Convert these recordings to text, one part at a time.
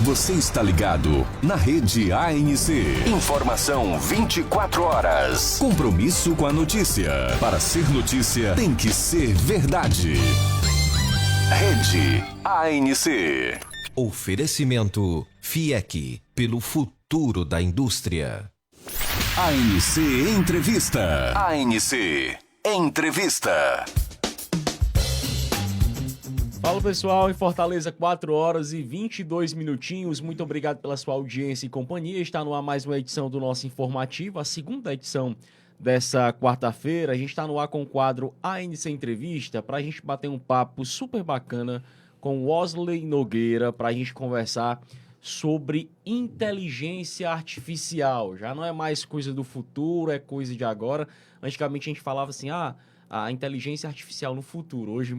Você está ligado na Rede ANC. Informação 24 horas. Compromisso com a notícia. Para ser notícia, tem que ser verdade. Rede ANC. Oferecimento FIEC, pelo futuro da indústria. ANC Entrevista. ANC Entrevista. Fala pessoal, em Fortaleza, 4 horas e 22 minutinhos. Muito obrigado pela sua audiência e companhia. Está no ar mais uma edição do nosso informativo, a segunda edição dessa quarta-feira. A gente está no ar com o quadro ANC Entrevista para a gente bater um papo super bacana com Wesley Nogueira, para a gente conversar sobre inteligência artificial. Já não é mais coisa do futuro, é coisa de agora. Antigamente a gente falava assim, a inteligência artificial no futuro. Hoje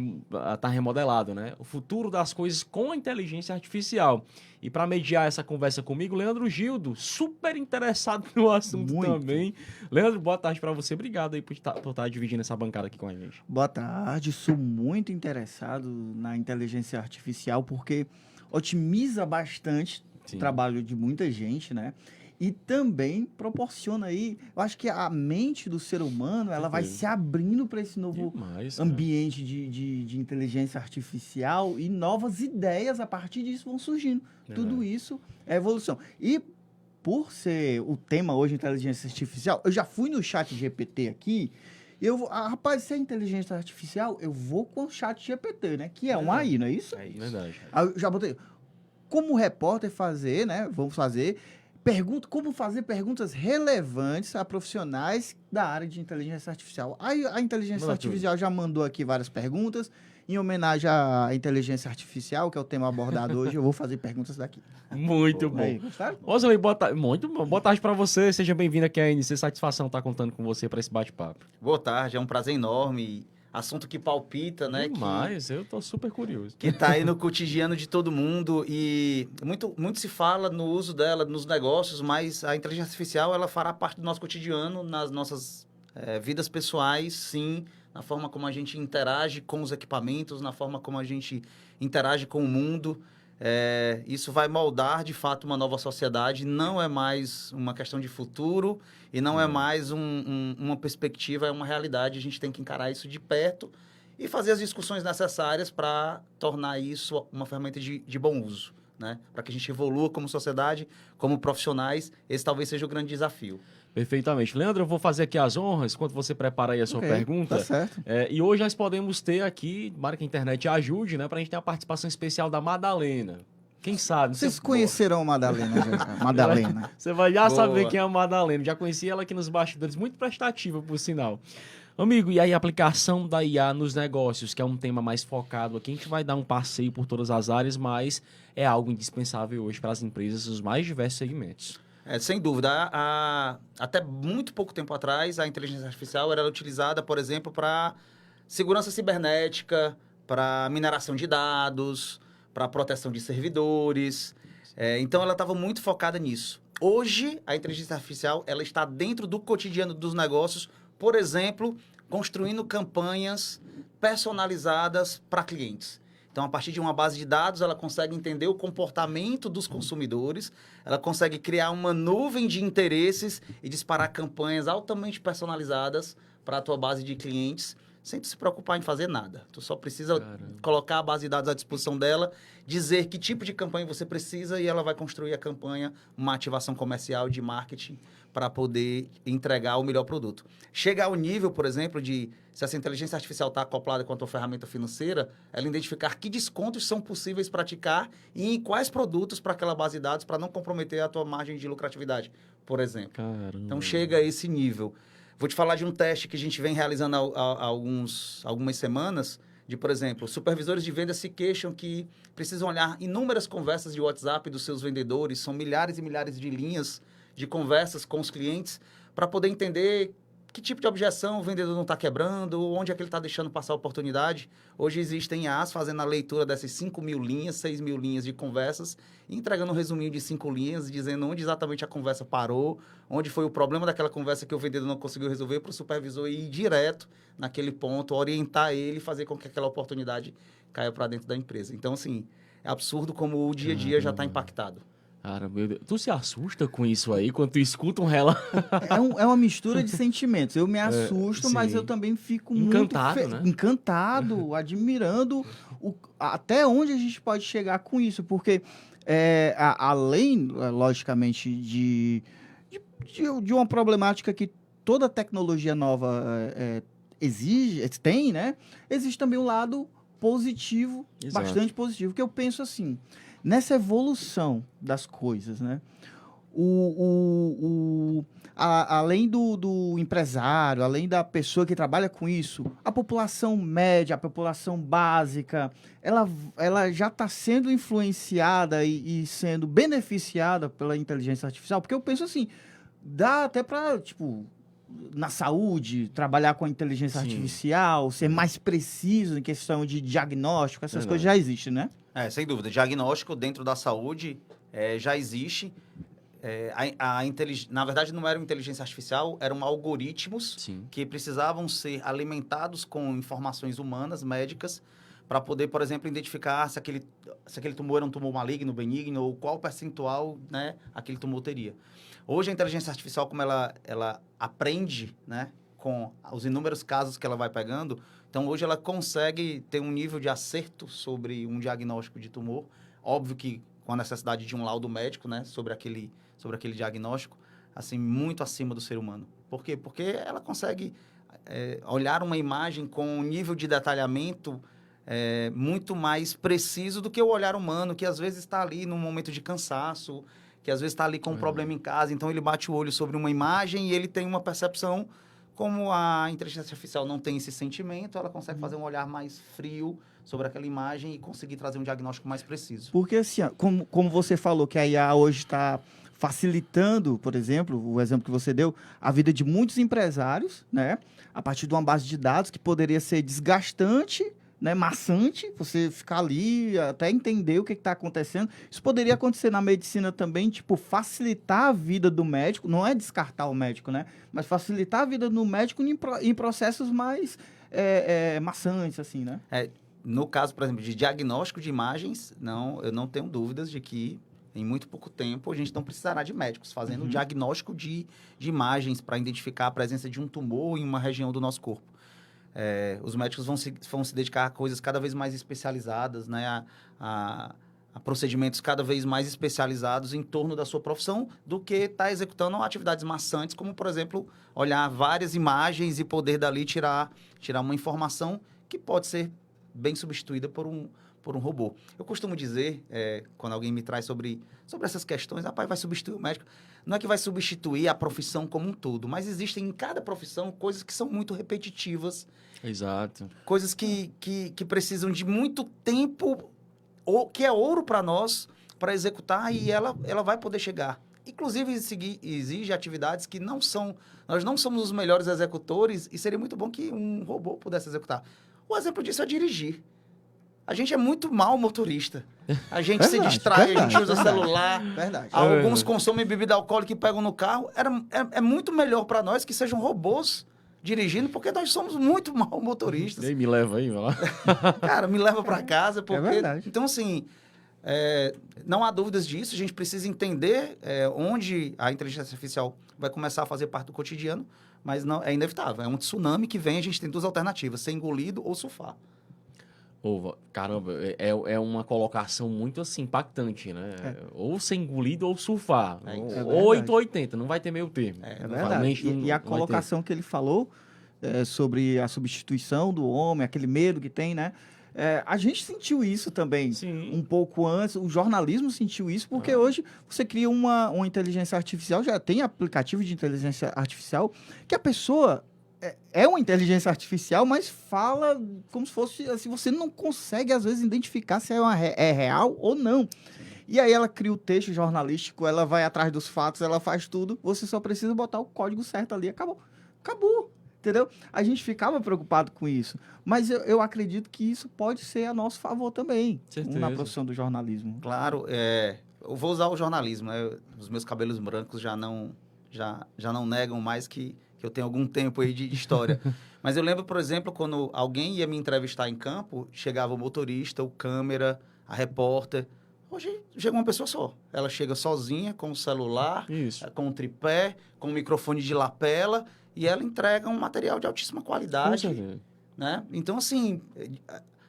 está remodelado, né? O futuro das coisas com a inteligência artificial. E para mediar essa conversa comigo, Leandro Gildo, super interessado no assunto também. Leandro, boa tarde para você. Obrigado aí por estar dividindo essa bancada aqui com a gente. Boa tarde. Sou muito interessado na inteligência artificial porque otimiza bastante o trabalho de muita gente, né? E também proporciona aí, eu acho que a mente do ser humano, ela vai se abrindo para esse novo ambiente de inteligência artificial e novas ideias a partir disso vão surgindo. Tudo isso é evolução. E por ser o tema hoje, inteligência artificial, eu já fui no chat GPT aqui, rapaz, se é inteligência artificial, eu vou com o chat GPT, né? Que é um AI, não é isso? É isso. Verdade. Aí eu já botei, como repórter fazer, né? Vamos fazer... como fazer perguntas relevantes a profissionais da área de inteligência artificial. Aí a inteligência artificial já mandou aqui várias perguntas. Em homenagem à inteligência artificial, que é o tema abordado hoje, eu vou fazer perguntas daqui. Muito bom. Aí, gostaram? Wesley, boa tarde. Muito bom. Boa tarde para você. Seja bem-vindo aqui à ANC. Satisfação estar contando com você para esse bate-papo. Boa tarde, é um prazer enorme. Assunto que palpita, né? Mas eu tô super curioso. Que tá aí no cotidiano de todo mundo e muito se fala no uso dela nos negócios, mas a inteligência artificial, ela fará parte do nosso cotidiano, nas nossas vidas pessoais, sim, na forma como a gente interage com os equipamentos, na forma como a gente interage com o mundo. Isso vai moldar, de fato, uma nova sociedade. Não é mais uma questão de futuro e não é mais uma perspectiva, é uma realidade. A gente tem que encarar isso de perto e fazer as discussões necessárias para tornar isso uma ferramenta de bom uso, né? Para que a gente evolua como sociedade, como profissionais. Esse talvez seja o grande desafio. Perfeitamente. Leandro, eu vou fazer aqui as honras, enquanto você prepara aí a sua pergunta. Tá certo. E hoje nós podemos ter aqui, tomara que a internet ajude, né? Pra gente ter a participação especial da Madalena. Quem sabe? Vocês conhecerão a Madalena, gente. Madalena. Você vai já saber quem é a Madalena. Já conheci ela aqui nos bastidores, muito prestativa, por sinal. Amigo, e aí a aplicação da IA nos negócios, que é um tema mais focado aqui, a gente vai dar um passeio por todas as áreas, mas é algo indispensável hoje para as empresas nos mais diversos segmentos. Sem dúvida. Até muito pouco tempo atrás, a inteligência artificial era utilizada, por exemplo, para segurança cibernética, para mineração de dados, para proteção de servidores. Então, ela estava muito focada nisso. Hoje, a inteligência artificial ela está dentro do cotidiano dos negócios, por exemplo, construindo campanhas personalizadas para clientes. Então, a partir de uma base de dados, ela consegue entender o comportamento dos consumidores, ela consegue criar uma nuvem de interesses e disparar campanhas altamente personalizadas para a tua base de clientes, sem se preocupar em fazer nada. Tu só precisa colocar a base de dados à disposição dela, dizer que tipo de campanha você precisa e ela vai construir a campanha, uma ativação comercial de marketing para poder entregar o melhor produto. Chega ao nível, por exemplo, de se essa inteligência artificial está acoplada com a tua ferramenta financeira, ela identificar que descontos são possíveis praticar e em quais produtos para aquela base de dados para não comprometer a tua margem de lucratividade, por exemplo. Caramba. Então, chega a esse nível. Vou te falar de um teste que a gente vem realizando há algumas semanas, de, por exemplo, supervisores de vendas se queixam que precisam olhar inúmeras conversas de WhatsApp dos seus vendedores, são milhares e milhares de linhas de conversas com os clientes, para poder entender que tipo de objeção o vendedor não está quebrando, onde é que ele está deixando passar a oportunidade. Hoje existem IAs fazendo a leitura dessas 5.000 linhas, 6.000 linhas de conversas, e entregando um resuminho de 5 linhas, dizendo onde exatamente a conversa parou, onde foi o problema daquela conversa que o vendedor não conseguiu resolver, para o supervisor ir direto naquele ponto, orientar ele e fazer com que aquela oportunidade caia para dentro da empresa. Então, assim, É absurdo como o dia a dia já está impactado. Cara, meu Deus. Tu se assusta com isso aí quando tu escuta um relato? É uma mistura de sentimentos. Eu me assusto, mas sim. eu também fico Encantado, muito né? encantado, admirando até onde a gente pode chegar com isso. Porque, além, logicamente, de uma problemática que toda tecnologia nova tem, né? Existe também um lado positivo, Exato. bastante positivo, que eu penso assim, nessa evolução das coisas, né? Além do empresário, além da pessoa que trabalha com isso, a população média, a população básica, ela já está sendo influenciada e sendo beneficiada pela inteligência artificial, porque eu penso assim, dá até para, tipo, na saúde, trabalhar com a inteligência Sim. artificial, ser mais preciso em questão de diagnóstico, essas Verdade. coisas já existem, né? Sem dúvida. Diagnóstico dentro da saúde já existe. Na verdade, não era uma inteligência artificial, eram algoritmos Sim. que precisavam ser alimentados com informações humanas, médicas, para poder, por exemplo, identificar se aquele tumor era um tumor maligno, benigno, ou qual percentual, né, aquele tumor teria. Hoje, a inteligência artificial, como ela aprende, né, com os inúmeros casos que ela vai pegando, então hoje ela consegue ter um nível de acerto sobre um diagnóstico de tumor, óbvio que com a necessidade de um laudo médico, né, sobre aquele diagnóstico, assim, muito acima do ser humano. Por quê? Porque ela consegue olhar uma imagem com um nível de detalhamento muito mais preciso do que o olhar humano, que às vezes está ali num momento de cansaço, que às vezes está ali com um problema em casa, então ele bate o olho sobre uma imagem e ele tem uma percepção. Como a inteligência artificial não tem esse sentimento, ela consegue fazer um olhar mais frio sobre aquela imagem e conseguir trazer um diagnóstico mais preciso. Porque, assim, ó, como você falou que a IA hoje está facilitando, por exemplo, o exemplo que você deu, a vida de muitos empresários, né? A partir de uma base de dados que poderia ser desgastante, né, maçante, você ficar ali até entender o que está acontecendo. Isso poderia acontecer na medicina também, tipo, facilitar a vida do médico, não é descartar o médico, né? Mas facilitar a vida do médico em processos mais maçantes, assim, né? No caso, por exemplo, de diagnóstico de imagens, eu não tenho dúvidas de que em muito pouco tempo a gente não precisará de médicos fazendo diagnóstico de imagens para identificar a presença de um tumor em uma região do nosso corpo. Os médicos vão se dedicar a coisas cada vez mais especializadas, né? a procedimentos cada vez mais especializados em torno da sua profissão do que estar executando atividades maçantes, como, por exemplo, olhar várias imagens e poder dali tirar uma informação que pode ser bem substituída por um robô. Eu costumo dizer, quando alguém me traz sobre essas questões, rapaz, vai substituir o médico. Não é que vai substituir a profissão como um todo, mas existem em cada profissão coisas que são muito repetitivas. Exato. Coisas que precisam de muito tempo, que é ouro para nós, para executar, e ela vai poder chegar. Inclusive, exige atividades que nós não somos os melhores executores, e seria muito bom que um robô pudesse executar. O exemplo disso é dirigir. A gente é muito mal motorista. A gente se distrai, a gente usa celular. Verdade. Alguns consomem bebida alcoólica e pegam no carro. É muito melhor para nós que sejam robôs dirigindo, porque nós somos muito mal motoristas. E aí, me leva aí, vai lá. Cara, me leva para casa, porque... verdade. Então, assim, não há dúvidas disso. A gente precisa entender onde a inteligência artificial vai começar a fazer parte do cotidiano, mas não, é inevitável. É um tsunami que vem, a gente tem duas alternativas, ser engolido ou surfar. Caramba, é uma colocação muito assim, impactante, né? Ou ser engolido ou surfar. Ou 880, não vai ter meio termo. É verdade. E a colocação que ele falou sobre a substituição do homem, aquele medo que tem, né? A gente sentiu isso também. Sim. Um pouco antes, o jornalismo sentiu isso, porque hoje você cria uma inteligência artificial, já tem aplicativo de inteligência artificial, que a pessoa é uma inteligência artificial, mas fala como se fosse, assim, você não consegue, às vezes, identificar se é real ou não. E aí ela cria o texto jornalístico, ela vai atrás dos fatos, ela faz tudo, você só precisa botar o código certo ali, acabou. Entendeu? A gente ficava preocupado com isso, mas eu acredito que isso pode ser a nosso favor também, na profissão do jornalismo. Claro, eu vou usar o jornalismo, né? Os meus cabelos brancos já não negam mais que eu tenho algum tempo aí de história. Mas eu lembro, por exemplo, quando alguém ia me entrevistar em campo, chegava o motorista, o câmera, a repórter. Hoje chega uma pessoa só. Ela chega sozinha, com o celular, com o tripé, com o microfone de lapela, e ela entrega um material de altíssima qualidade. Com certeza. Né? Então, assim,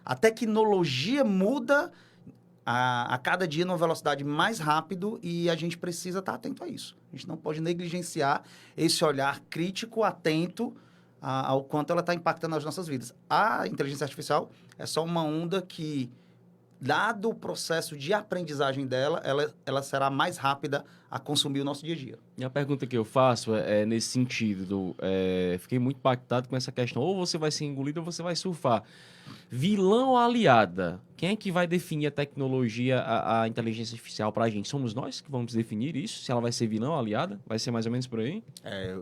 a tecnologia muda a cada dia numa velocidade mais rápido e a gente precisa estar atento a isso. A gente não pode negligenciar esse olhar crítico, atento ao quanto ela está impactando as nossas vidas. A inteligência artificial é só uma onda que, dado o processo de aprendizagem dela, ela será mais rápida a consumir o nosso dia a dia. E a pergunta que eu faço é nesse sentido. Fiquei muito impactado com essa questão. Ou você vai ser engolido ou você vai surfar. Vilão ou aliada? Quem é que vai definir a tecnologia, a inteligência artificial pra gente? Somos nós que vamos definir isso? Se ela vai ser vilão ou aliada? Vai ser mais ou menos por aí?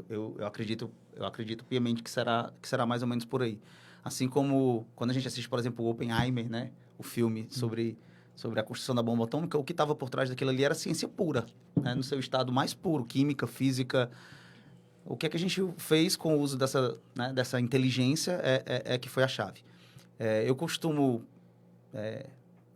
Eu acredito piamente que será mais ou menos por aí. Assim como quando a gente assiste, por exemplo, o Oppenheimer, né? O filme sobre a construção da bomba atômica, o que estava por trás daquilo ali era ciência pura, né? No seu estado mais puro, química, física. O que é que a gente fez com o uso dessa inteligência que foi a chave. Eu costumo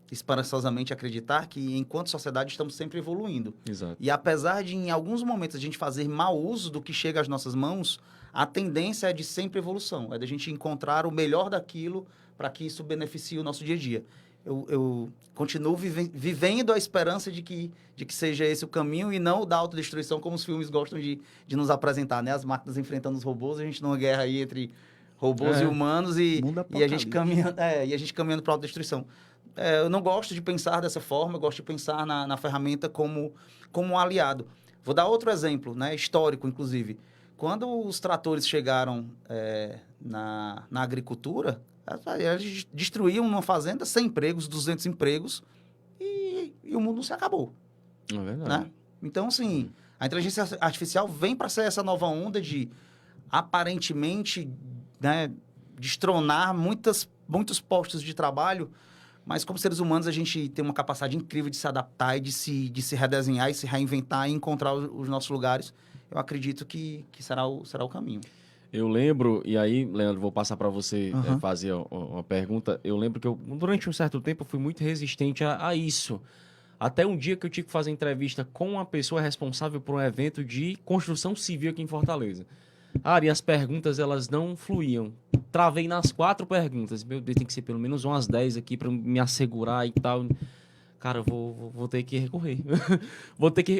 esperançosamente acreditar que, enquanto sociedade, estamos sempre evoluindo. Exato. E apesar de, em alguns momentos, a gente fazer mau uso do que chega às nossas mãos, a tendência é de sempre evolução, é da gente encontrar o melhor daquilo para que isso beneficie o nosso dia a dia. Eu continuo vivendo a esperança de que seja esse o caminho e não o da autodestruição, como os filmes gostam de nos apresentar, né? As máquinas enfrentando os robôs, a gente numa guerra aí entre robôs e humanos e a gente caminhando para a autodestruição. Eu não gosto de pensar dessa forma, eu gosto de pensar na ferramenta como um aliado. Vou dar outro exemplo, né? Histórico, inclusive. Quando os tratores chegaram na agricultura, eles destruíam numa fazenda 100 empregos, 200 empregos e o mundo se acabou. É verdade. Né? Então, assim, a inteligência artificial vem para ser essa nova onda de, aparentemente, né, destronar muitos postos de trabalho, mas como seres humanos a gente tem uma capacidade incrível de se adaptar e de se redesenhar e se reinventar e encontrar os nossos lugares. Eu acredito que será o caminho. Eu lembro, e aí, Leandro, vou passar para você fazer uma pergunta. Eu lembro que durante um certo tempo, eu fui muito resistente a isso. Até um dia que eu tive que fazer entrevista com uma pessoa responsável por um evento de construção civil aqui em Fortaleza. E as perguntas, elas não fluíam. Travei nas 4 perguntas. Meu Deus, tem que ser pelo menos umas 10 aqui para me assegurar e tal. Cara, eu vou ter que recorrer.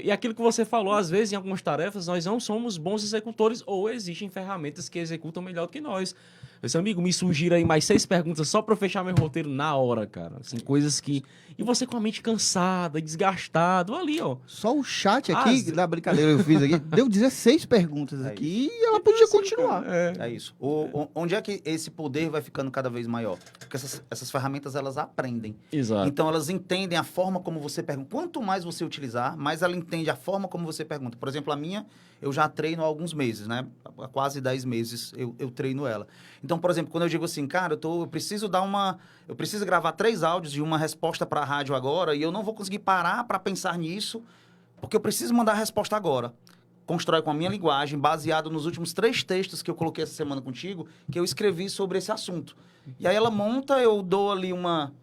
E aquilo que você falou, às vezes, em algumas tarefas, nós não somos bons executores ou existem ferramentas que executam melhor do que nós. Esse amigo, me sugira aí mais 6 perguntas só pra eu fechar meu roteiro na hora, cara. Assim, coisas que... E você com a mente cansada, desgastado, ali, ó. Só o chat aqui, da brincadeira que eu fiz aqui, deu 16 perguntas aqui e ela podia continuar. É isso. Onde é que esse poder vai ficando cada vez maior? Porque essas ferramentas, elas aprendem. Exato. Então, elas entendem a forma como você pergunta. Quanto mais você utilizar, mais ela entende a forma como você pergunta. Por exemplo, a minha, eu já treino há alguns meses, né? Há quase 10 meses eu treino ela. Então, por exemplo, quando eu digo assim, cara, eu preciso gravar 3 áudios e uma resposta para a rádio agora, e eu não vou conseguir parar para pensar nisso, porque eu preciso mandar a resposta agora. Constrói com a minha linguagem, baseado nos últimos 3 textos que eu coloquei essa semana contigo, que eu escrevi sobre esse assunto. E aí ela monta, eu dou ali uma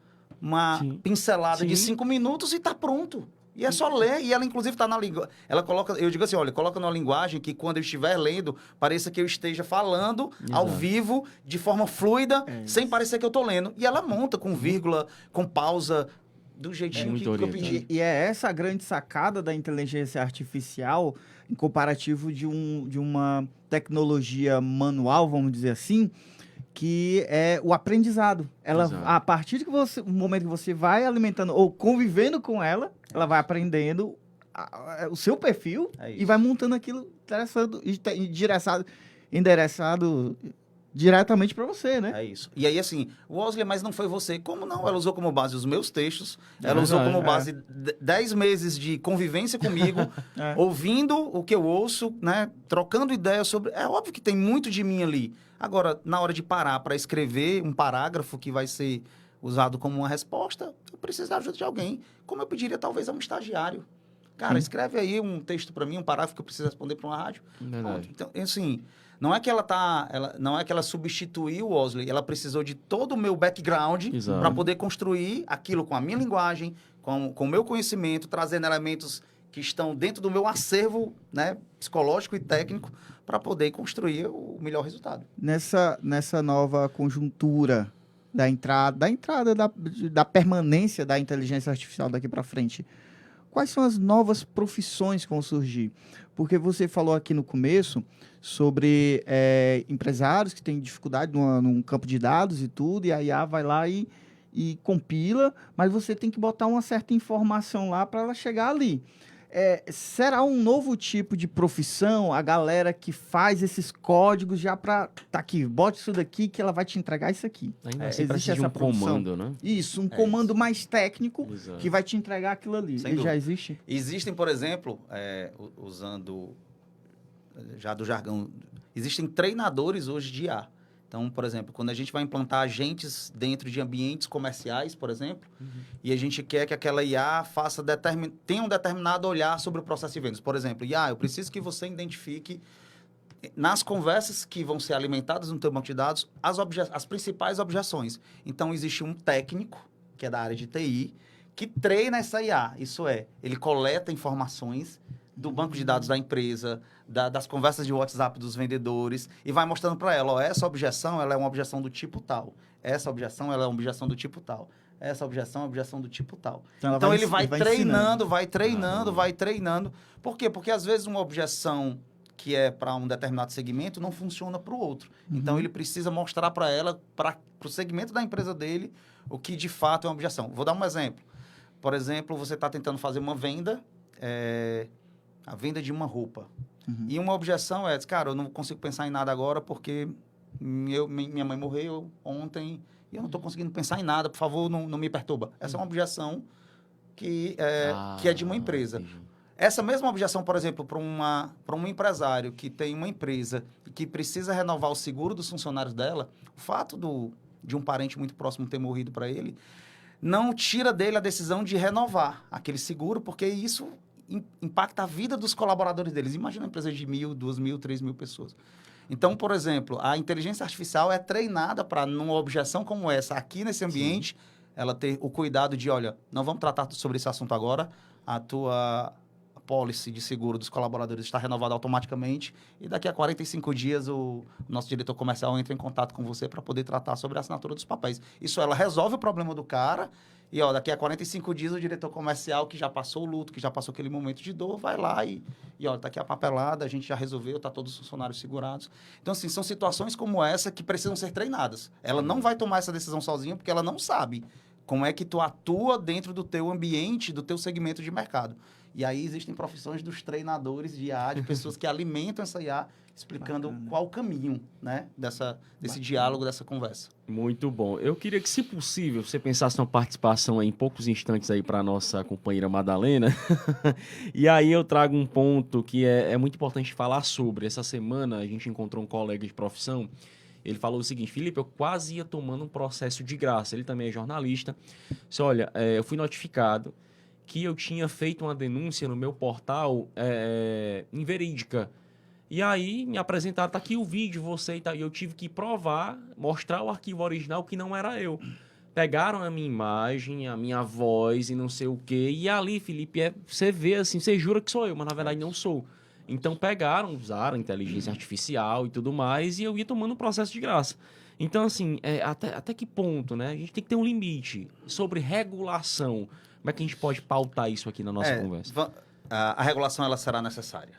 pincelada de 5 minutos e tá pronto. E é só ler, e ela inclusive está na língua. Ela coloca, eu digo assim, olha, coloca numa linguagem que quando eu estiver lendo, pareça que eu esteja falando ao vivo, de forma fluida, sem parecer que eu estou lendo. E ela monta com vírgula, com pausa, do jeitinho que eu pedi. E é essa a grande sacada da inteligência artificial, em comparativo de uma tecnologia manual, vamos dizer assim, que é o aprendizado. Ela, a partir do momento que você vai alimentando ou convivendo com ela, ela vai aprendendo o seu perfil e vai montando aquilo endereçado diretamente para você, né? É isso. E aí, assim, Wesley, mas não foi você. Como não? Ela usou como base os meus textos, ela usou como base 10 meses de convivência comigo, ouvindo o que eu ouço, né? Trocando ideias sobre... É óbvio que tem muito de mim ali. Agora, na hora de parar para escrever um parágrafo que vai ser usado como uma resposta, eu preciso da ajuda de alguém, como eu pediria talvez a um estagiário. Cara, escreve aí um texto para mim, um parágrafo que eu preciso responder para uma rádio. Verdade. Então, assim, Não é que não é que ela substituiu o Ozly, ela precisou de todo o meu background para poder construir aquilo com a minha linguagem, com o meu conhecimento, trazendo elementos que estão dentro do meu acervo, né, psicológico e técnico, para poder construir o melhor resultado. Nessa nova conjuntura da permanência da inteligência artificial daqui para frente, quais são as novas profissões que vão surgir? Porque você falou aqui no começo sobre empresários que têm dificuldade num campo de dados e tudo, e a IA vai lá e compila, mas você tem que botar uma certa informação lá para ela chegar ali. Será um novo tipo de profissão, a galera que faz esses códigos já para... Tá aqui, bote isso daqui que ela vai te entregar isso aqui. Ainda assim existe essa comando, né? Isso, comando mais técnico que vai te entregar aquilo ali. Ele já existe? Existem, por exemplo, usando já do jargão, existem treinadores hoje de IA. Então, por exemplo, quando a gente vai implantar agentes dentro de ambientes comerciais, por exemplo, e a gente quer que aquela IA tenha um determinado olhar sobre o processo de vendas. Por exemplo, IA, eu preciso que você identifique, nas conversas que vão ser alimentadas no teu banco de dados, as principais objeções. Então, existe um técnico, que é da área de TI, que treina essa IA. Isso é, ele coleta informações do banco de dados da empresa, das conversas de WhatsApp dos vendedores, e vai mostrando para ela, essa objeção ela é uma objeção do tipo tal, essa objeção ela é uma objeção do tipo tal, essa objeção é uma objeção do tipo tal. Então ele vai treinando, vai treinando. Por quê? Porque às vezes uma objeção que é para um determinado segmento não funciona para o outro. Então ele precisa mostrar para ela, para o segmento da empresa dele, o que de fato é uma objeção. Vou dar um exemplo. Por exemplo, você está tentando fazer uma venda, a venda de uma roupa. E uma objeção é, cara, eu não consigo pensar em nada agora porque minha mãe morreu ontem e eu não estou conseguindo pensar em nada, por favor, não me perturba. Essa é uma objeção que é de uma empresa. Entendi. Essa mesma objeção, por exemplo, para um empresário que tem uma empresa e que precisa renovar o seguro dos funcionários dela, o fato de um parente muito próximo ter morrido para ele, não tira dele a decisão de renovar aquele seguro, porque isso impacta a vida dos colaboradores deles. Imagina uma empresa de 1.000, 2.000, 3.000 pessoas. Então, por exemplo, a inteligência artificial é treinada para, numa objeção como essa, aqui nesse ambiente, ela ter o cuidado de, olha, não vamos tratar sobre esse assunto agora, a tua policy de seguro dos colaboradores está renovada automaticamente e daqui a 45 dias o nosso diretor comercial entra em contato com você para poder tratar sobre a assinatura dos papéis. Isso ela resolve o problema do cara. E, daqui a 45 dias, o diretor comercial, que já passou o luto, que já passou aquele momento de dor, vai lá e tá aqui a papelada, a gente já resolveu, tá todos os funcionários segurados. Então, assim, são situações como essa que precisam ser treinadas. Ela não vai tomar essa decisão sozinha, porque ela não sabe como é que tu atua dentro do teu ambiente, do teu segmento de mercado. E aí existem profissões dos treinadores de IA, de pessoas que alimentam essa IA, explicando qual o caminho, né, desse diálogo, dessa conversa. Muito bom. Eu queria que, se possível, você pensasse uma participação em poucos instantes aí para a nossa companheira Madalena. E aí eu trago um ponto que é muito importante falar sobre. Essa semana a gente encontrou um colega de profissão. Ele falou o seguinte: Felipe, eu quase ia tomando um processo de graça. Ele também é jornalista. Disse, olha, eu fui notificado que eu tinha feito uma denúncia no meu portal inverídica. E aí me apresentaram, tá aqui o vídeo, você e tal. E eu tive que provar, mostrar o arquivo original que não era eu. Pegaram a minha imagem, a minha voz e não sei o quê. E ali, Felipe, você vê assim, você jura que sou eu, mas na verdade não sou. Então pegaram, usaram inteligência artificial e tudo mais, e eu ia tomando um processo de graça. Então, assim, até que ponto, né? A gente tem que ter um limite sobre regulação. Como é que a gente pode pautar isso aqui na nossa conversa? A regulação, ela será necessária.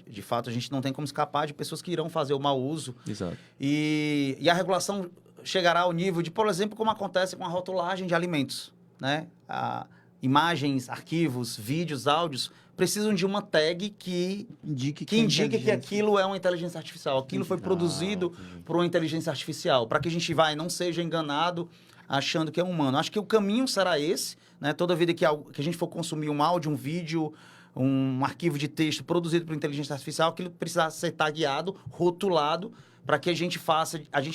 De fato, a gente não tem como escapar de pessoas que irão fazer o mau uso. Exato. E a regulação chegará ao nível de, por exemplo, como acontece com a rotulagem de alimentos, né? Imagens, arquivos, vídeos, áudios, precisam de uma tag que indique que aquilo é uma inteligência artificial. Aquilo foi produzido por uma inteligência artificial, para que a gente não seja enganado achando que é humano. Acho que o caminho será esse, né? Toda vida que a gente for consumir um áudio, um vídeo, um arquivo de texto produzido por inteligência artificial, aquilo precisa ser tagueado, rotulado, para que a gente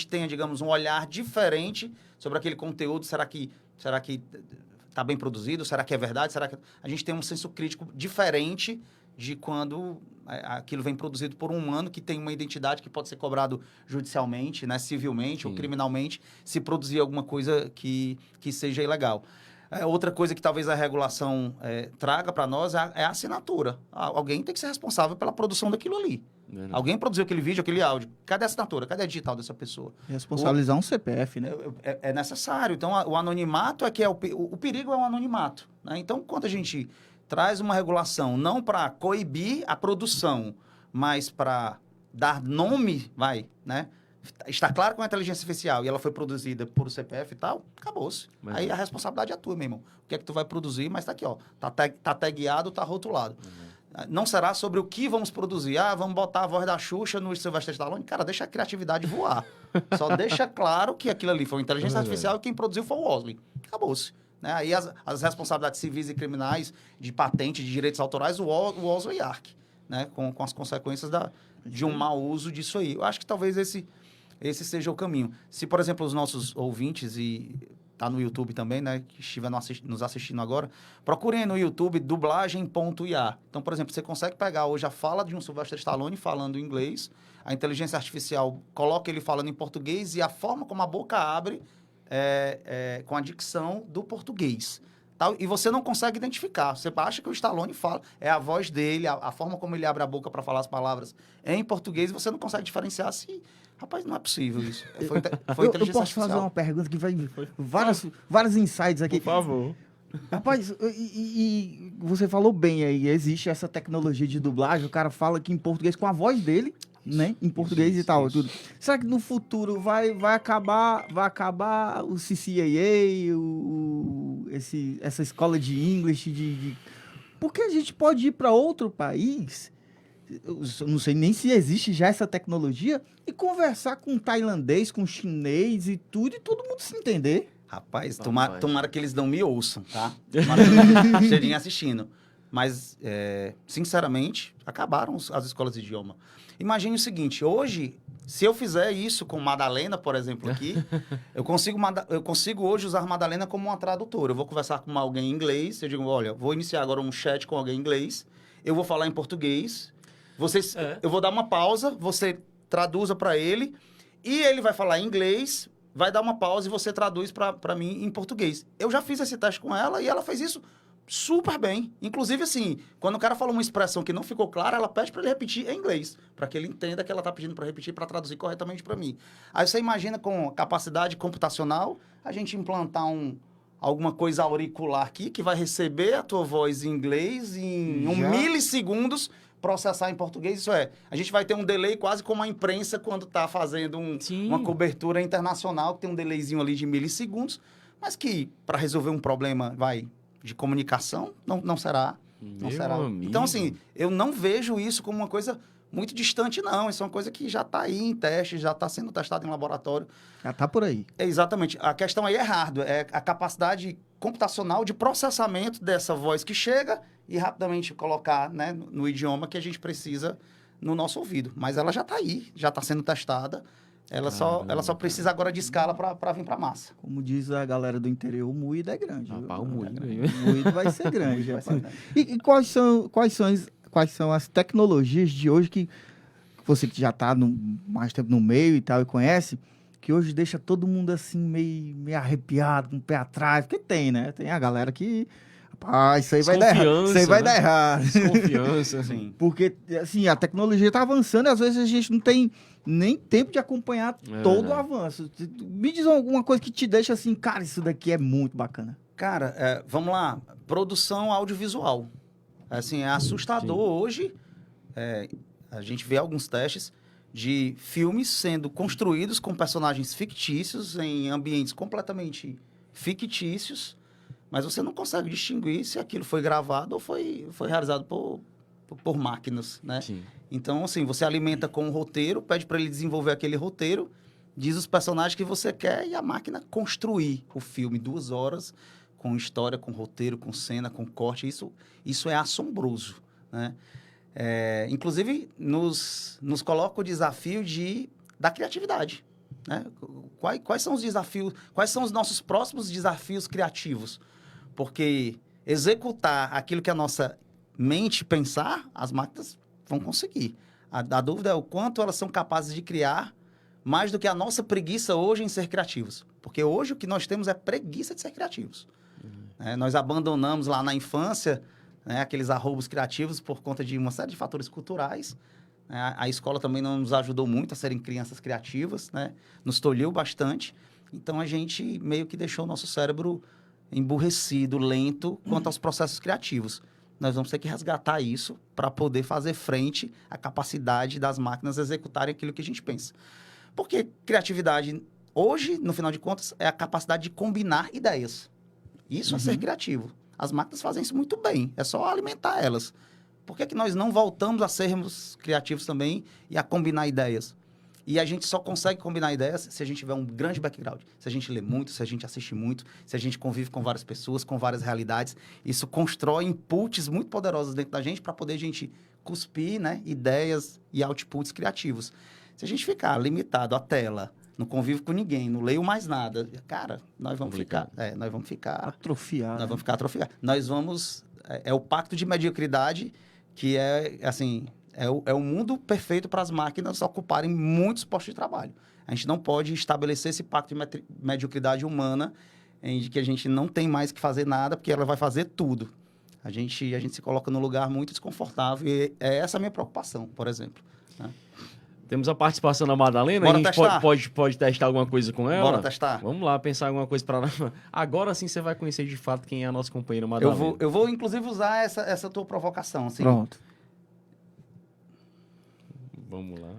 tenha, digamos, um olhar diferente sobre aquele conteúdo. Será que está bem produzido? Será que é verdade? Será que a gente tem um senso crítico diferente de quando aquilo vem produzido por um humano que tem uma identidade que pode ser cobrado judicialmente, né, civilmente ou criminalmente, se produzir alguma coisa que seja ilegal. Outra coisa que talvez a regulação traga para nós é a assinatura. Alguém tem que ser responsável pela produção daquilo ali. Alguém produziu aquele vídeo, aquele áudio. Cadê a assinatura? Cadê a digital dessa pessoa? Responsabilizar um CPF, né? É necessário. Então, o anonimato é que é o perigo é o anonimato. Né? Então, quando a gente traz uma regulação não para coibir a produção, mas para dar nome, né? Está claro que é uma inteligência artificial e ela foi produzida por CPF e tal, acabou-se. Aí a responsabilidade é tua, meu irmão. O que é que tu vai produzir, mas tá aqui, ó. Tá tagueado, tá rotulado. Não será sobre o que vamos produzir. Vamos botar a voz da Xuxa no Sylvester Stallone. Cara, deixa a criatividade voar. Só deixa claro que aquilo ali foi uma inteligência artificial e quem produziu foi o Ozzy. Acabou-se. Né? Aí as responsabilidades civis e criminais de patente, de direitos autorais, o Ozzy Ark, né? Com as consequências de um mau uso disso aí. Eu acho que talvez esse seja o caminho. Se, por exemplo, os nossos ouvintes, e tá no YouTube também, né, que estiver nos assistindo agora, procurem no YouTube dublagem.ia. Então, por exemplo, você consegue pegar hoje a fala de um Sylvester Stallone falando inglês, a inteligência artificial coloca ele falando em português e a forma como a boca abre com a dicção do português. Tá? E você não consegue identificar. Você acha que o Stallone fala, é a voz dele, a forma como ele abre a boca para falar as palavras em português, e você não consegue diferenciar se... Rapaz, não é possível isso. Foi inteligência eu posso artificial. fazer uma pergunta que vai vários insights aqui. Por favor. Rapaz, e você falou bem aí, existe essa tecnologia de dublagem, o cara fala aqui em português com a voz dele, né? Em português e tal, tudo. Será que no futuro vai acabar o CCAA, essa escola de inglês, porque a gente pode ir para outro país, eu não sei nem se existe já essa tecnologia, e conversar com tailandês, com chinês e tudo, e todo mundo se entender. Rapaz, tomara que eles não me ouçam, tá? Tomara que eles estejam assistindo. Mas, sinceramente, acabaram as escolas de idioma. Imagine o seguinte, hoje, se eu fizer isso com Madalena, por exemplo, aqui, eu consigo hoje usar Madalena como uma tradutora. Eu vou conversar com alguém em inglês, eu digo, olha, vou iniciar agora um chat com alguém em inglês, eu vou falar em português, eu vou dar uma pausa, você traduza para ele, e ele vai falar em inglês, vai dar uma pausa e você traduz para mim em português. Eu já fiz esse teste com ela e ela fez isso super bem. Inclusive, assim, quando o cara fala uma expressão que não ficou clara, ela pede para ele repetir em inglês, para que ele entenda que ela está pedindo para repetir, para traduzir corretamente para mim. Aí você imagina, com capacidade computacional, a gente implantar alguma coisa auricular aqui que vai receber a tua voz em inglês em milissegundos, processar em português. Isso a gente vai ter um delay quase como a imprensa quando está fazendo uma cobertura internacional, que tem um delayzinho ali de milissegundos, mas que, para resolver um problema, de comunicação, não será. Não será. Então, assim, eu não vejo isso como uma coisa muito distante, não. Isso é uma coisa que já está aí em teste, já está sendo testado em laboratório. Já está por aí. Exatamente. A questão aí é hardware, é a capacidade computacional de processamento dessa voz que chega e rapidamente colocar, né, no idioma que a gente precisa no nosso ouvido. Mas ela já está aí, já está sendo testada. Ela só precisa agora de escala para vir para a massa. Como diz a galera do interior, o moído é grande. O moído vai ser grande. E quais são as tecnologias de hoje que você que já está mais tempo no meio e tal e conhece, que hoje deixa todo mundo assim meio arrepiado, com o pé atrás? Porque tem, né? Tem a galera que... Rapaz, isso aí vai dar errado. Isso aí vai dar errado. Desconfiança. Sim. Porque, assim, a tecnologia está avançando e às vezes a gente não tem nem tempo de acompanhar todo o avanço. Me diz alguma coisa que te deixa assim, cara, isso daqui é muito bacana. Cara, vamos lá. Produção audiovisual. Assim, é assustador hoje. A gente vê alguns testes de filmes sendo construídos com personagens fictícios em ambientes completamente fictícios, mas você não consegue distinguir se aquilo foi gravado ou foi realizado por máquinas, né? Sim. Então, assim, você alimenta com um roteiro, pede para ele desenvolver aquele roteiro, diz os personagens que você quer e a máquina construir o filme 2 horas com história, com roteiro, com cena, com corte. Isso é assombroso, né? Inclusive, nos coloca o desafio da criatividade, né? Quais são os desafios, quais são os nossos próximos desafios criativos? Porque executar aquilo que a nossa mente pensar, as máquinas vão conseguir. A dúvida é o quanto elas são capazes de criar mais do que a nossa preguiça hoje em ser criativos. Porque hoje o que nós temos é preguiça de ser criativos. Nós abandonamos lá na infância, né, aqueles arroubos criativos por conta de uma série de fatores culturais. A escola também não nos ajudou muito a serem crianças criativas, né? Nos tolhiu bastante. Então, a gente meio que deixou o nosso cérebro emburrecido, lento, quanto aos processos criativos. Nós vamos ter que resgatar isso para poder fazer frente à capacidade das máquinas executarem aquilo que a gente pensa. Porque criatividade, hoje, no final de contas, é a capacidade de combinar ideias. Isso é ser criativo. As máquinas fazem isso muito bem, é só alimentar elas. Por que nós não voltamos a sermos criativos também e a combinar ideias? E a gente só consegue combinar ideias se a gente tiver um grande background. Se a gente lê muito, se a gente assiste muito, se a gente convive com várias pessoas, com várias realidades. Isso constrói inputs muito poderosos dentro da gente para poder a gente cuspir, né, ideias e outputs criativos. Se a gente ficar limitado à tela, não convivo com ninguém, não leio mais nada, cara, nós vamos ficar atrofiados. Nós vamos ficar atrofiados. Nós vamos... É o pacto de mediocridade que é, assim... É o mundo perfeito para as máquinas ocuparem muitos postos de trabalho. A gente não pode estabelecer esse pacto de mediocridade humana em que a gente não tem mais que fazer nada, porque ela vai fazer tudo. A gente se coloca num lugar muito desconfortável e é essa a minha preocupação, por exemplo. Né? Temos a participação da Madalena. Bora a gente testar? pode testar alguma coisa com ela? Bora testar. Vamos lá, pensar alguma coisa para ela. Agora sim você vai conhecer de fato quem é a nossa companheira Madalena. Eu vou inclusive, usar essa tua provocação. Assim. Pronto. Vamos lá.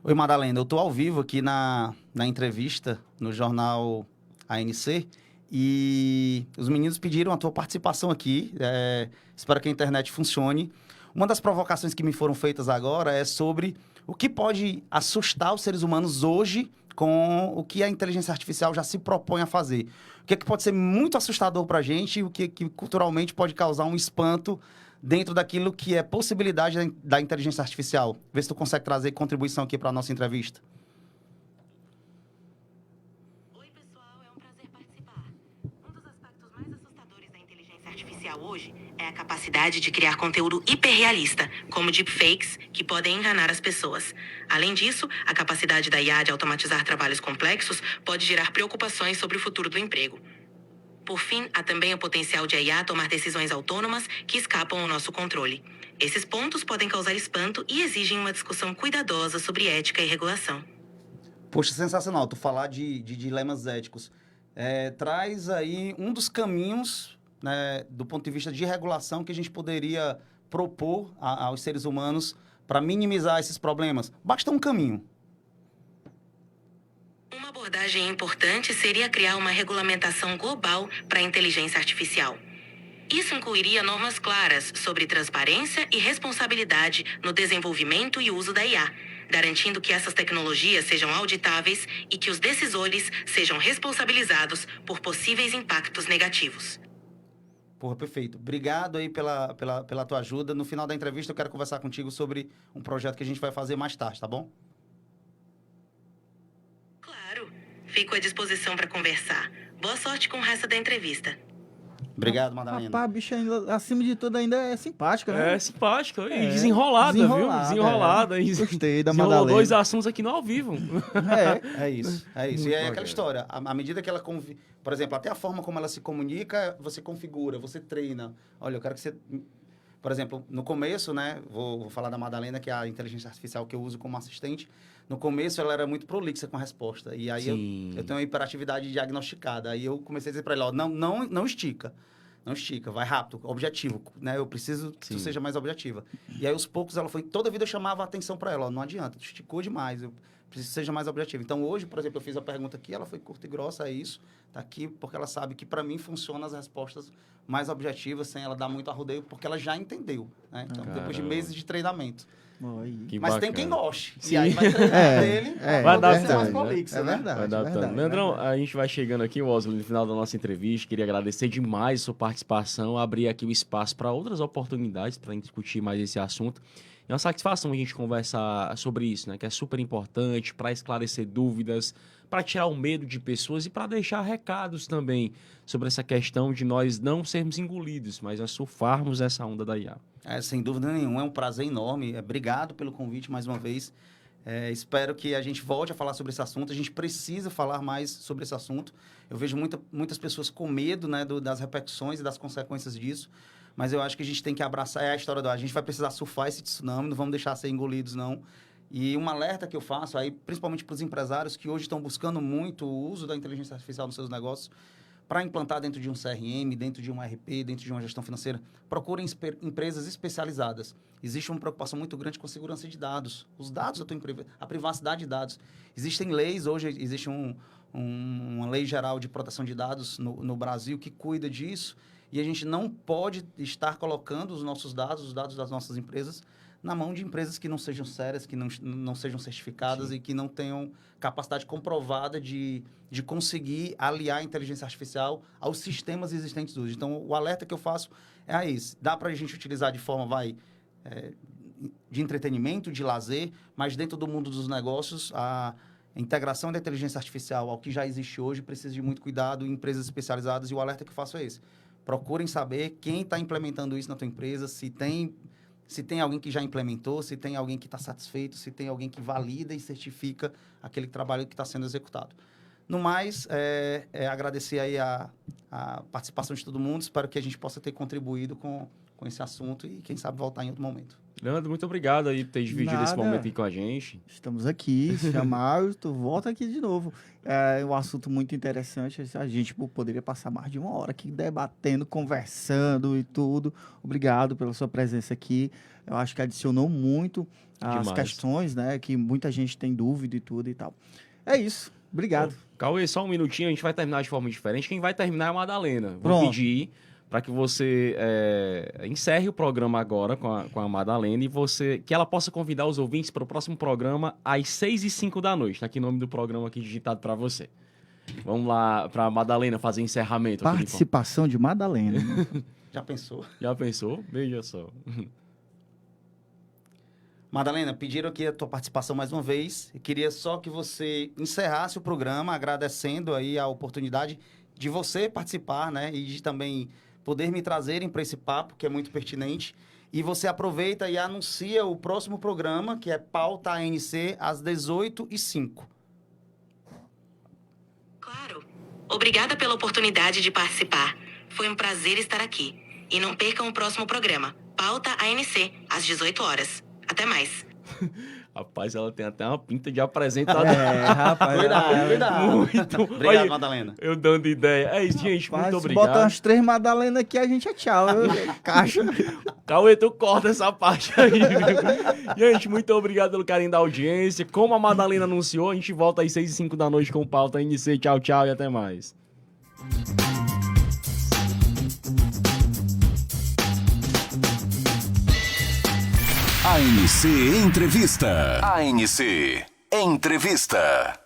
Oi, Madalena. Eu estou ao vivo aqui na entrevista no jornal ANC e os meninos pediram a tua participação aqui. Espero que a internet funcione. Uma das provocações que me foram feitas agora é sobre o que pode assustar os seres humanos hoje com o que a inteligência artificial já se propõe a fazer. O que pode ser muito assustador para a gente e o que culturalmente pode causar um espanto dentro daquilo que é possibilidade da inteligência artificial. Vê se tu consegue trazer contribuição aqui para a nossa entrevista. Oi, pessoal. É um prazer participar. Um dos aspectos mais assustadores da inteligência artificial hoje é a capacidade de criar conteúdo hiperrealista, como deepfakes, que podem enganar as pessoas. Além disso, a capacidade da IA de automatizar trabalhos complexos pode gerar preocupações sobre o futuro do emprego. Por fim, há também o potencial de a IA tomar decisões autônomas que escapam ao nosso controle. Esses pontos podem causar espanto e exigem uma discussão cuidadosa sobre ética e regulação. Poxa, sensacional. Tu falar de dilemas éticos. Traz aí um dos caminhos, né, do ponto de vista de regulação que a gente poderia propor aos seres humanos para minimizar esses problemas. Basta um caminho. Uma abordagem importante seria criar uma regulamentação global para a inteligência artificial. Isso incluiria normas claras sobre transparência e responsabilidade no desenvolvimento e uso da IA, garantindo que essas tecnologias sejam auditáveis e que os decisores sejam responsabilizados por possíveis impactos negativos. Porra, perfeito. Obrigado aí pela tua ajuda. No final da entrevista eu quero conversar contigo sobre um projeto que a gente vai fazer mais tarde, tá bom? Fico à disposição para conversar. Boa sorte com o resto da entrevista. Obrigado, Madalena. Rapaz, a bicha, ainda, acima de tudo, ainda é simpática, né? É simpática e desenrolada, viu? Desenrolada. Gostei da Desenrolou Madalena. 2 assuntos aqui no ao vivo. É isso. E é aquela história. À medida que ela... Por exemplo, até a forma como ela se comunica, você configura, você treina. Olha, eu quero que você... Por exemplo, no começo, né? Vou falar da Madalena, que é a inteligência artificial que eu uso como assistente. No começo, ela era muito prolixa com a resposta. E aí, eu tenho uma hiperatividade diagnosticada. Aí, eu comecei a dizer para ela, ó, não estica. Não estica, vai rápido, objetivo. Né? Eu preciso que tu seja mais objetiva. E aí, aos poucos, ela foi... Toda vida eu chamava a atenção para ela. Ó, não adianta, tu esticou demais. Eu preciso que seja mais objetivo. Então, hoje, por exemplo, eu fiz a pergunta aqui, ela foi curta e grossa, é isso. Tá aqui porque ela sabe que, para mim, funcionam as respostas mais objetivas, sem ela dar muito arrodeio, porque ela já entendeu. Né? Então, depois de meses de treinamento. Mas tem quem goste. E aí vai treinar dele, vai dar ser mais prolixo, é né? verdade. Leandrão, a gente vai chegando aqui, Wesley, no final da nossa entrevista. Queria agradecer demais a sua participação, abrir aqui o espaço para outras oportunidades para a gente discutir mais esse assunto. É uma satisfação a gente conversar sobre isso, né? Que é super importante para esclarecer dúvidas, para tirar o medo de pessoas e para deixar recados também sobre essa questão de nós não sermos engolidos, mas nós surfarmos essa onda da IA. Sem dúvida nenhuma, é um prazer enorme. Obrigado pelo convite mais uma vez. Espero que a gente volte a falar sobre esse assunto. A gente precisa falar mais sobre esse assunto. Eu vejo muitas pessoas com medo, né, das repercussões e das consequências disso. Mas eu acho que a gente tem que abraçar a história a gente vai precisar surfar esse tsunami, não vamos deixar ser engolidos, não. E um alerta que eu faço aí, principalmente para os empresários que hoje estão buscando muito o uso da inteligência artificial nos seus negócios, para implantar dentro de um CRM, dentro de um ERP, dentro de uma gestão financeira, procurem empresas especializadas. Existe uma preocupação muito grande com a segurança de dados, os dados da tua empresa, a privacidade de dados. Existem leis, hoje existe uma lei geral de proteção de dados no Brasil que cuida disso, e a gente não pode estar colocando os nossos dados, os dados das nossas empresas, na mão de empresas que não sejam sérias, que não sejam certificadas. Sim. E que não tenham capacidade comprovada de conseguir aliar a inteligência artificial aos sistemas existentes hoje. Então, o alerta que eu faço é esse. Dá para a gente utilizar de forma, de entretenimento, de lazer, mas dentro do mundo dos negócios, a integração da inteligência artificial ao que já existe hoje precisa de muito cuidado em empresas especializadas, e o alerta que eu faço é esse. Procurem saber quem está implementando isso na tua empresa, se tem alguém que já implementou, se tem alguém que está satisfeito, se tem alguém que valida e certifica aquele trabalho que está sendo executado. No mais, agradecer aí a participação de todo mundo. Espero que a gente possa ter contribuído com esse assunto e, quem sabe, voltar em outro momento. Leandro, muito obrigado aí por ter dividido esse momento aqui com a gente. Estamos aqui, se chamar, tu volta aqui de novo. É um assunto muito interessante, a gente poderia passar mais de 1 hora aqui debatendo, conversando e tudo. Obrigado pela sua presença aqui. Eu acho que adicionou muito as questões, né, que muita gente tem dúvida e tudo e tal. É isso, obrigado. Cauê, só um minutinho, a gente vai terminar de forma diferente. Quem vai terminar é a Madalena. Vou pedir para que você encerre o programa agora com a Madalena e que ela possa convidar os ouvintes para o próximo programa às 6h05 da noite. Está aqui o nome do programa aqui digitado para você. Vamos lá para a Madalena fazer encerramento. Participação de Madalena. Já pensou? Já pensou? Veja só. Madalena, pediram aqui a tua participação mais uma vez. Eu queria só que você encerrasse o programa agradecendo aí a oportunidade de você participar, né? E de também poder me trazerem para esse papo, que é muito pertinente. E você aproveita e anuncia o próximo programa, que é Pauta ANC, às 18h05. Claro. Obrigada pela oportunidade de participar. Foi um prazer estar aqui. E não percam o próximo programa, Pauta ANC, às 18 horas. Até mais. Rapaz, ela tem até uma pinta de apresentadora. Rapaz. Cuidado. Muito. Obrigado, Aí, Madalena. Eu dando ideia. É isso, gente. Rapaz, muito se obrigado. botar umas 3 Madalena aqui, a gente é tchau. Caixa. Cauê, tu corta essa parte aí. Gente, muito obrigado pelo carinho da audiência. Como a Madalena anunciou, a gente volta às 6h05 da noite com o Pauta ANC. Tchau, tchau e até mais. ANC Entrevista. ANC Entrevista.